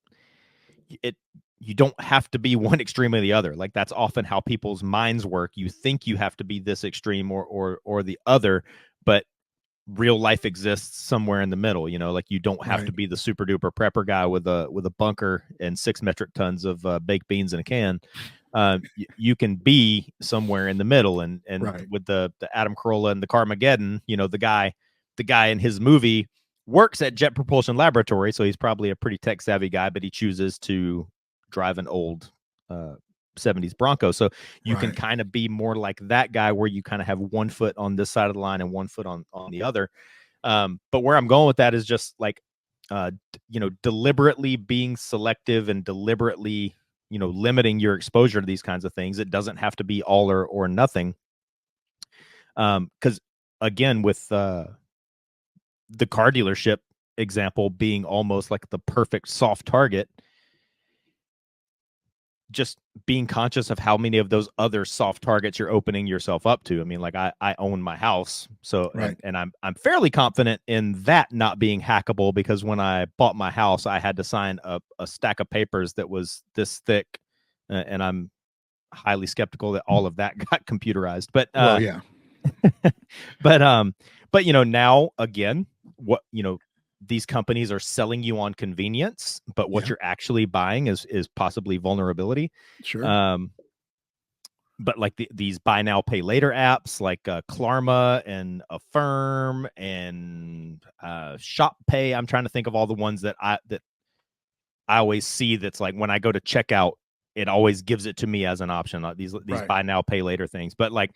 You don't have to be one extreme or the other. Like, that's often how people's minds work. You think you have to be this extreme or the other, but real life exists somewhere in the middle. Like, you don't have to be the super duper prepper guy with a bunker and 6 metric tons of baked beans in a can. You can be somewhere in the middle, and with the Adam Carolla and the Carmageddon, the guy in his movie works at Jet Propulsion Laboratory, so he's probably a pretty tech savvy guy, but he chooses to drive an old 70s Bronco. So you can kind of be more like that guy, where you kind of have one foot on this side of the line and one foot on the other. But where I'm going with that is just like, deliberately being selective and deliberately, limiting your exposure to these kinds of things. It doesn't have to be all or nothing. Because again, with the car dealership example being almost like the perfect soft target, just being conscious of how many of those other soft targets you're opening yourself up to. I mean, like, I own my house, so and I'm fairly confident in that not being hackable, because when I bought my house, I had to sign a stack of papers that was this thick, and I'm highly skeptical that all of that got computerized. But but now again, what these companies are selling you on convenience, but what you're actually buying is possibly vulnerability. Sure. But like these buy now pay later apps, like Klarma and Affirm and Shop Pay. I'm trying to think of all the ones that I always see. That's like, when I go to checkout, it always gives it to me as an option. Like these buy now pay later things. But like,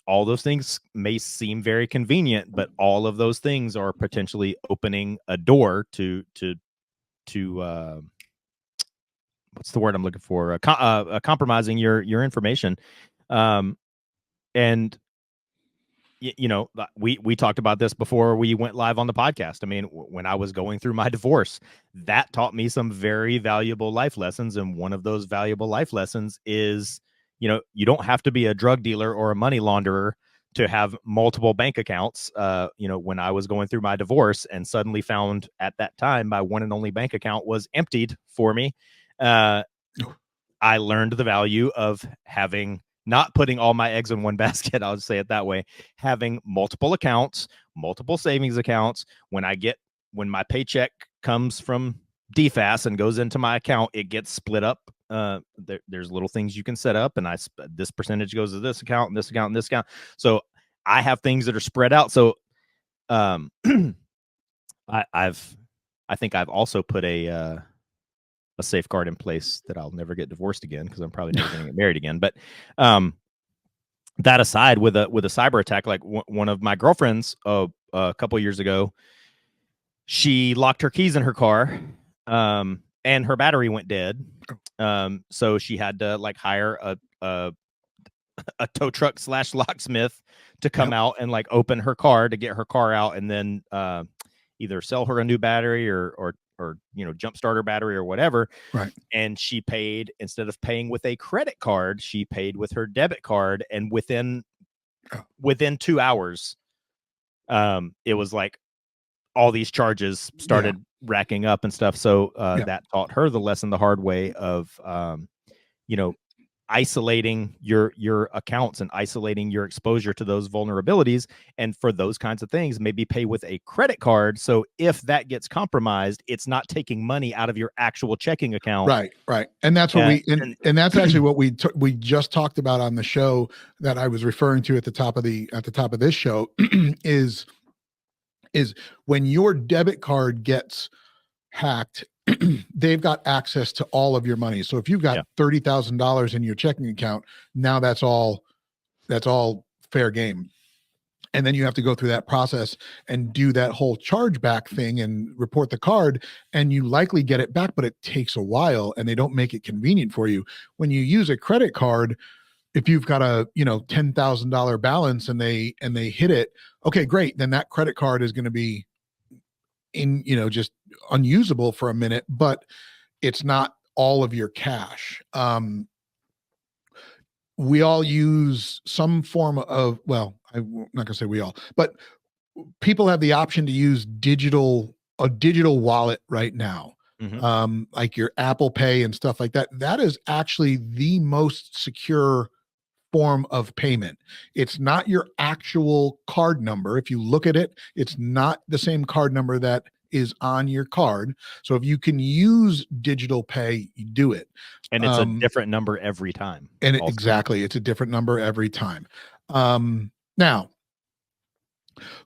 all those things may seem very convenient, but all of those things are potentially opening a door to what's the word I'm looking for? Compromising your information. And we talked about this before we went live on the podcast. I mean, when I was going through my divorce, that taught me some very valuable life lessons. And one of those valuable life lessons is, you don't have to be a drug dealer or a money launderer to have multiple bank accounts. When I was going through my divorce and suddenly found at that time my one and only bank account was emptied for me, I learned the value of not putting all my eggs in one basket. I'll just say it that way. Having multiple accounts, multiple savings accounts. When my paycheck comes from DFAS and goes into my account, it gets split up. There's little things you can set up, and this percentage goes to this account and this account and this account. So I have things that are spread out. So I think I've also put a safeguard in place that I'll never get divorced again, because I'm probably never going to get married again. But that aside, with a cyber attack, like one of my girlfriends a couple of years ago, she locked her keys in her car, and her battery went dead. So she had to like hire a tow truck / locksmith to come out and like open her car to get her car out, and then either sell her a new battery or jumpstart her battery or whatever. Right. And she paid, instead of paying with a credit card, she paid with her debit card, and within 2 hours, it was like all these charges started racking up and stuff. So that taught her the lesson the hard way of isolating your accounts and isolating your exposure to those vulnerabilities. And for those kinds of things, maybe pay with a credit card. So if that gets compromised, it's not taking money out of your actual checking account. Right. And that's what and that's actually what we just talked about on the show that I was referring to at the top of this show is when your debit card gets hacked, they've got access to all of your money. So if you've got $30,000 in your checking account, now that's all fair game. And then you have to go through that process and do that whole chargeback thing and report the card, and you likely get it back, but it takes a while and they don't make it convenient for you. When you use a credit card, if you've got a $10,000 balance and they hit it, okay, great, then that credit card is going to be in just unusable for a minute, but it's not all of your cash. We all use some form of, well, I'm not gonna say we all, but people have the option to use a digital wallet right now. Like your Apple Pay and stuff like that. That is actually the most secure form of payment. It's not your actual card number. If you look at it, it's not the same card number that is on your card. So if you can use digital pay, you do it. And it's a different number every time. And exactly, it's a different number every time. Now,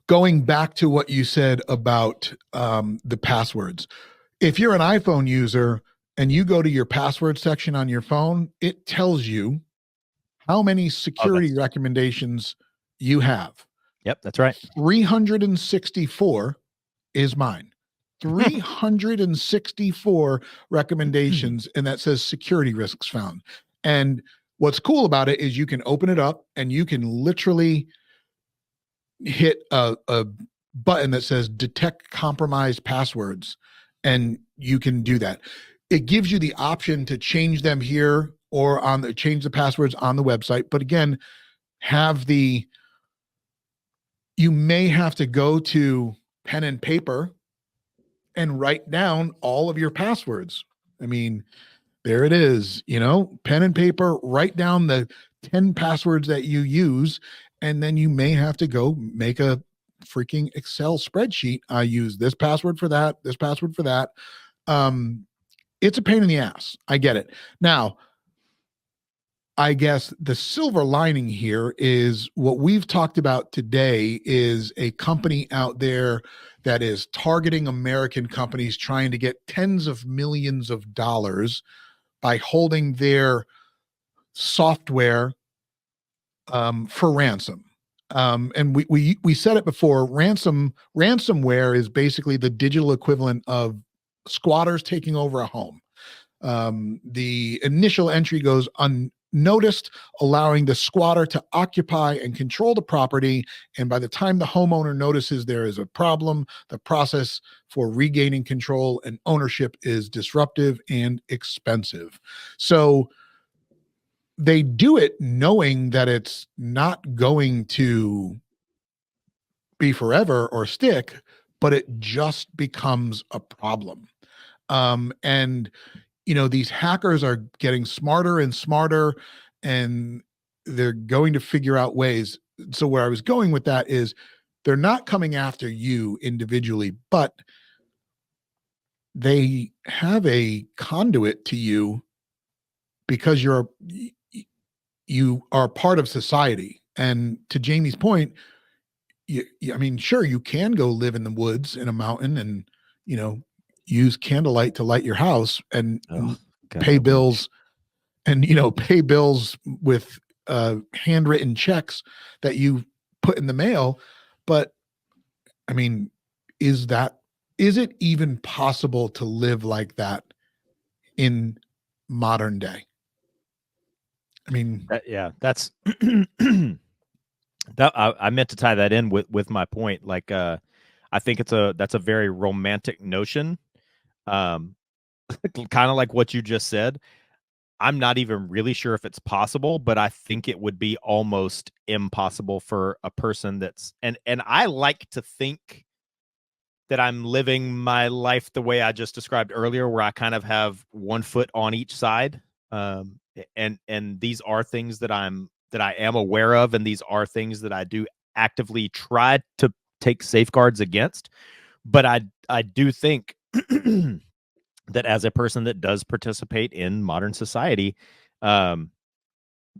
going back to what you said about the passwords, if you're an iPhone user and you go to your password section on your phone, it tells you how many security recommendations you have. Yep, that's right. 364 is mine. 364 recommendations, and that says security risks found. And what's cool about it is you can open it up and you can literally hit a button that says detect compromised passwords, and you can do that. It gives you the option to change them here or change the passwords on the website. But again, you may have to go to pen and paper and write down all of your passwords. I mean, there it is, pen and paper, write down the 10 passwords that you use, and then you may have to go make a freaking Excel spreadsheet. I use this password for that, this password for that. It's a pain in the ass. I get it. Now, I guess the silver lining here is what we've talked about today is a company out there that is targeting American companies trying to get tens of millions of dollars by holding their software for ransom. And we said it before, ransomware is basically the digital equivalent of squatters taking over a home. The initial entry goes unnoticed, allowing the squatter to occupy and control the property. And by the time the homeowner notices there is a problem, the process for regaining control and ownership is disruptive and expensive. So they do it knowing that it's not going to be forever or stick, but it just becomes a problem. And these hackers are getting smarter and smarter, and they're going to figure out ways. So where I was going with that is they're not coming after you individually, but they have a conduit to you because you are part of society. And to Jamie's point, I mean, sure, you can go live in the woods in a mountain and, use candlelight to light your house and pay bills and, pay bills with handwritten checks that you put in the mail. But I mean, is it even possible to live like that in modern day? I mean, that's that I meant to tie that in with my point. Like, I think that's a very romantic notion. Kind of like what you just said. I'm not even really sure if it's possible, but I think it would be almost impossible for a person and I like to think that I'm living my life the way I just described earlier, where I kind of have one foot on each side. And these are things that I am aware of, and these are things that I do actively try to take safeguards against. But I do think that as a person that does participate in modern society,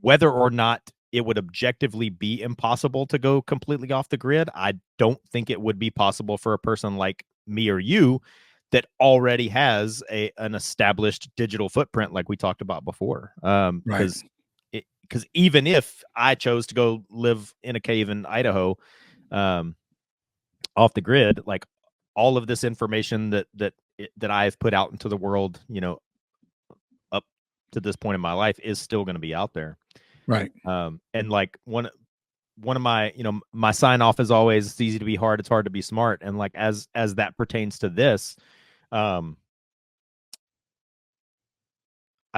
whether or not it would objectively be impossible to go completely off the grid, I don't think it would be possible for a person like me or you that already has an established digital footprint like we talked about before. Because even if I chose to go live in a cave in Idaho, um, off the grid, like all of this information that I've put out into the world, up to this point in my life is still going to be out there. Right. And like one of my, my sign off is always, it's easy to be hard, it's hard to be smart. And like as that pertains to this, I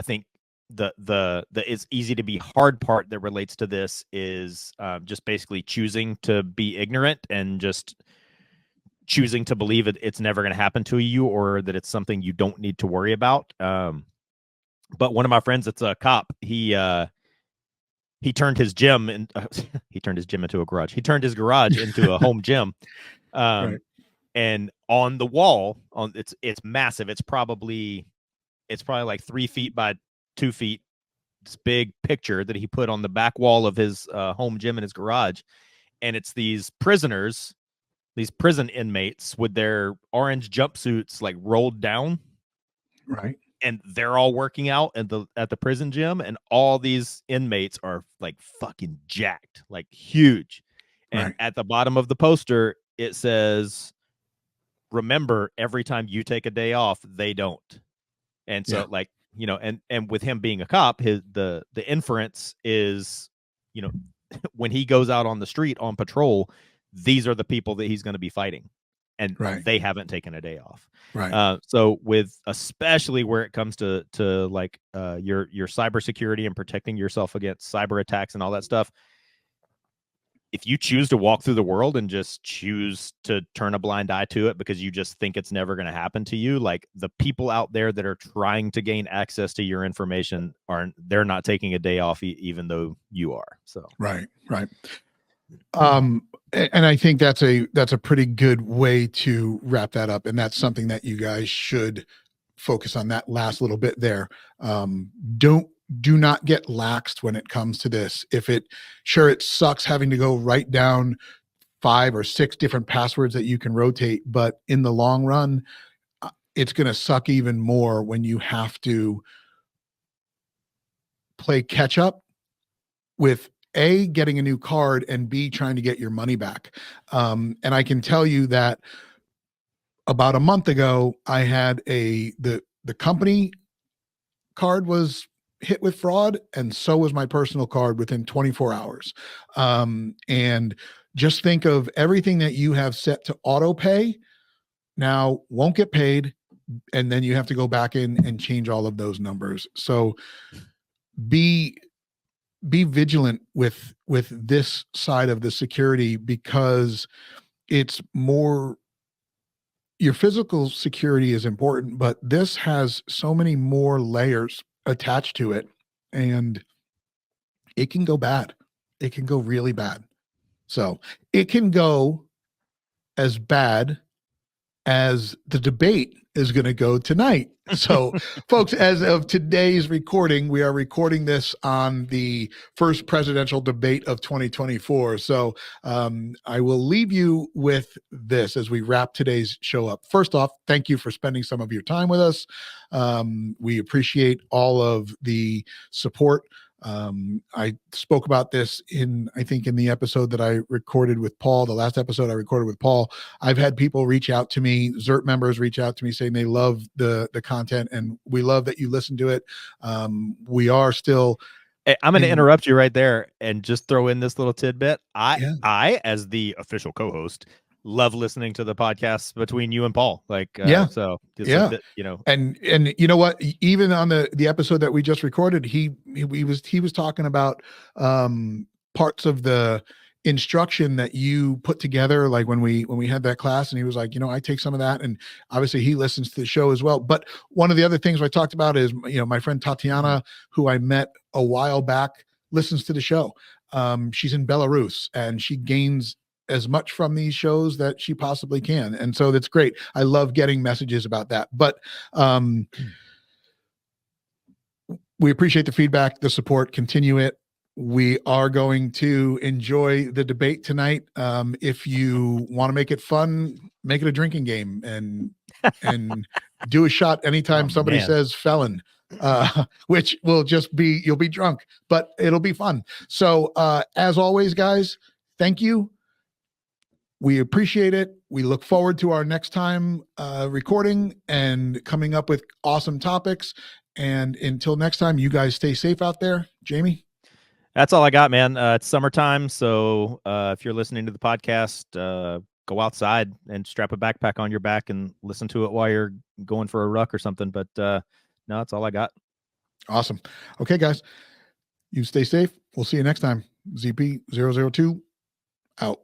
think the it's easy to be hard part that relates to this is just basically choosing to be ignorant and just choosing to believe it's never going to happen to you, or that it's something you don't need to worry about. But one of my friends that's a cop, he turned his gym and he turned his gym into a garage. He turned his garage into a home gym. Right. And on the wall, it's massive. It's probably like 3 feet by 2 feet. This big picture that he put on the back wall of his home gym in his garage. And it's these prisoners, these prison inmates with their orange jumpsuits like rolled down. Right. And they're all working out at the prison gym, and all these inmates are like fucking jacked, like huge. And Right. at the bottom of the poster, it says, "Remember, every time you take a day off, they don't." And so, like, and with him being a cop, the inference is, when he goes out on the street on patrol, these are the people that he's going to be fighting, and they haven't taken a day off. Right. So with, especially where it comes to like your cybersecurity and protecting yourself against cyber attacks and all that stuff, if you choose to walk through the world and just choose to turn a blind eye to it because you just think it's never going to happen to you, like the people out there that are trying to gain access to your information they're not taking a day off even though you are. So right. And I think that's a pretty good way to wrap that up. And that's something that you guys should focus on, that last little bit there. Do not get laxed when it comes to this. It sucks having to go write down 5 or 6 different passwords that you can rotate, but in the long run, it's going to suck even more when you have to play catch up with A, getting a new card, and B, trying to get your money back. And I can tell you that about a month ago, I had the company card was hit with fraud, and so was my personal card within 24 hours. And just think of everything that you have set to auto pay now won't get paid, and then you have to go back in and change all of those numbers. So be vigilant with this side of the security, because it's more, your physical security is important, but this has so many more layers attached to it, and it can go bad. It can go really bad. So it can go as bad as the debate is going to go tonight. So, folks, as of today's recording, we are recording this on the first presidential debate of 2024. So I will leave you with this as we wrap today's show up. First off, thank you for spending some of your time with us. We appreciate all of the support. I spoke about this I think in the episode that I recorded with Paul, the last episode I recorded with Paul. I've had people reach out to me, ZERT members reach out to me saying they love the content, and we love that you listen to it. We are still. Hey, I'm going to interrupt you right there and just throw in this little tidbit. I, as the official co-host, love listening to the podcasts between you and Paul. Like, so it's a bit, and you know what, even on the episode that we just recorded, he was talking about parts of the instruction that you put together, like when we had that class, and he was like, I take some of that, and obviously he listens to the show as well. But one of the other things I talked about is, my friend Tatiana, who I met a while back, listens to the show. She's in Belarus, and she gains as much from these shows that she possibly can. And so that's great. I love getting messages about that. But we appreciate the feedback, the support, continue it. We are going to enjoy the debate tonight. If you want to make it fun, make it a drinking game and do a shot anytime somebody says felon, which will just be, you'll be drunk, but it'll be fun. So as always, guys, thank you. we appreciate it. We look forward to our next time recording and coming up with awesome topics. And until next time, you guys stay safe out there. Jamie? That's all I got, man. It's summertime, so if you're listening to the podcast, go outside and strap a backpack on your back and listen to it while you're going for a ruck or something. But no, that's all I got. Awesome. Okay, guys, you stay safe. We'll see you next time. ZP002 out.